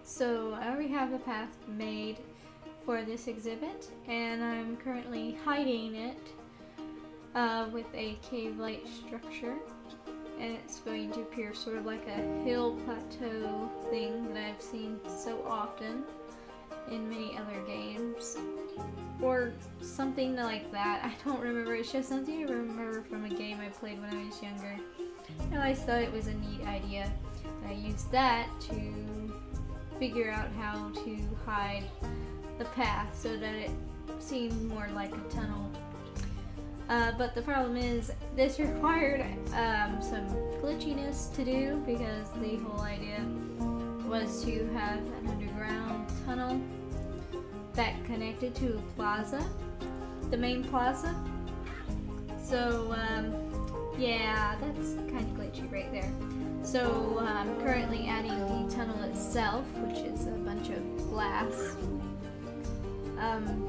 So I already have a path made for this exhibit, and I'm currently hiding it with a cave-like structure, and it's going to appear sort of like a hill plateau thing that I've seen so often in many other games, or something like that. I don't remember. It's just something I remember from a game I played when I was younger. I always thought it was a neat idea. I used that to figure out how to hide the path so that it seemed more like a tunnel. But the problem is, this required some glitchiness to do, because the whole idea was to have an underground tunnel that connected to a plaza, the main plaza. So yeah, that's kind of glitchy right there. So I'm currently adding the tunnel itself, which is a bunch of glass,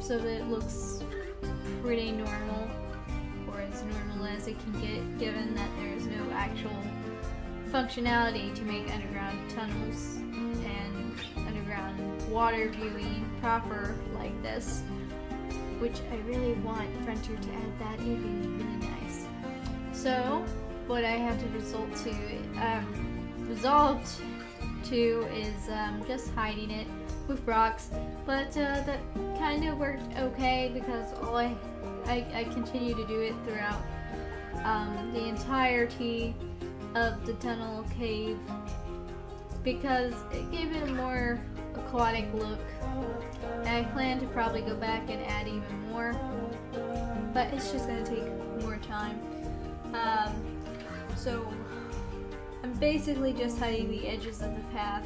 so that it looks pretty normal, or as normal as it can get, given that there's no actual functionality to make underground tunnels and underground water viewing proper like this, which I really want Frontier to add that. It would be really nice. So what I have to resolve to is just hiding it with rocks, but that kind of worked okay, because I continue to do it throughout the entirety of the tunnel cave, because it gave it a more aquatic look, and I plan to probably go back and add even more, but it's just going to take more time. So I'm basically just hiding the edges of the path,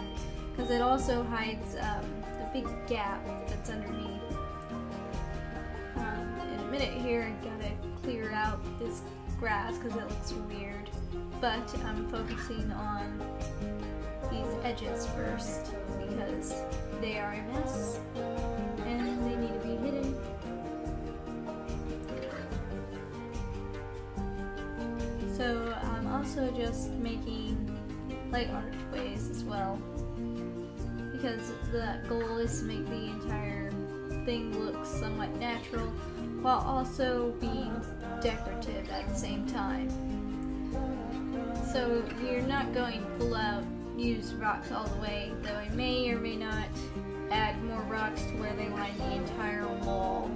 because it also hides the big gap that's underneath. In a minute here, I gotta clear out this grass because it looks weird, but I'm focusing on these edges first because they are a mess and they need to be hidden. So I'm also just making light archways as well, because the goal is to make the entire thing look somewhat natural while also being decorative at the same time. So you're not going full out use rocks all the way, though I may or may not add more rocks to where they line the entire wall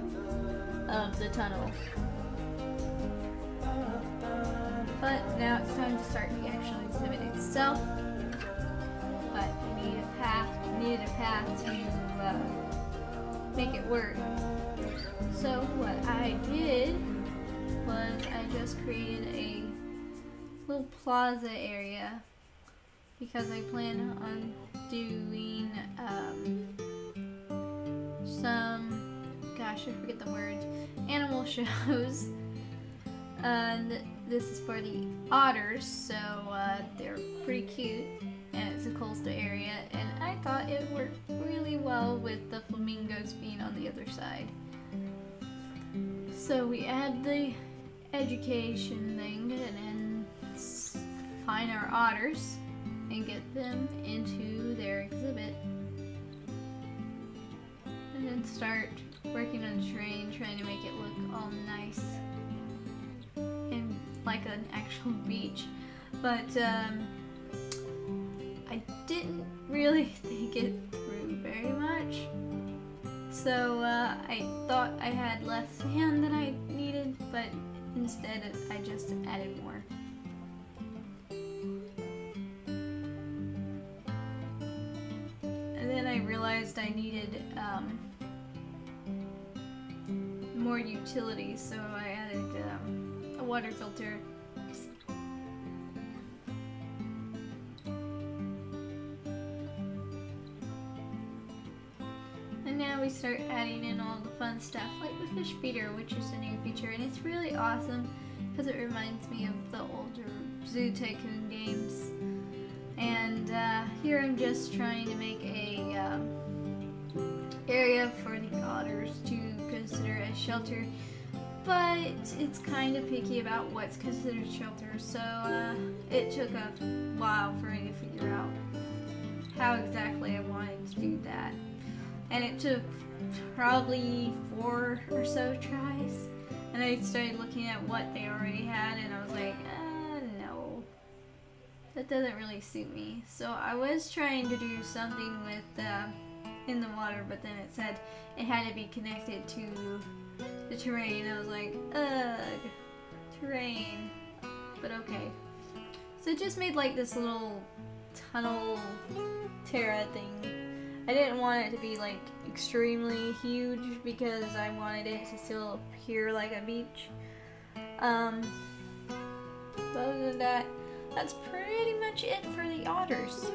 of the tunnel. But now it's time to start the actual exhibit itself. But I needed a path to make it work. So what I did was I just created a little plaza area, because I plan on doing some, gosh, I forget the word, animal shows. And this is for the otters, so they're pretty cute, and it's a coastal area, and I thought it worked really well with the flamingos being on the other side. So we add the education thing and then find our otters and get them into their exhibit, and then start working on the terrain, trying to make it look all nice and like an actual beach. But I didn't really think it through very much, so I thought I had less sand than I needed, but instead I just added more. And then I realized I needed more utilities, so I added a water filter. And now we start adding in all the fun stuff, like the fish feeder, which is a new feature, and it's really awesome because it reminds me of the older Zoo Tycoon games. And here I'm just trying to make a area for the otters to consider as shelter, but it's kind of picky about what's considered shelter, so it took a while for me to figure out how exactly I wanted and it took probably 4 or so tries. And I started looking at what they already had, and I was like, no, that doesn't really suit me. So I was trying to do something with in the water, but then it said it had to be connected to the terrain. I was like, ugh, terrain, but okay. So it just made like this little tunnel Terra thing. I didn't want it to be like extremely huge because I wanted it to still appear like a beach. But other than that, that's pretty much it for the otters.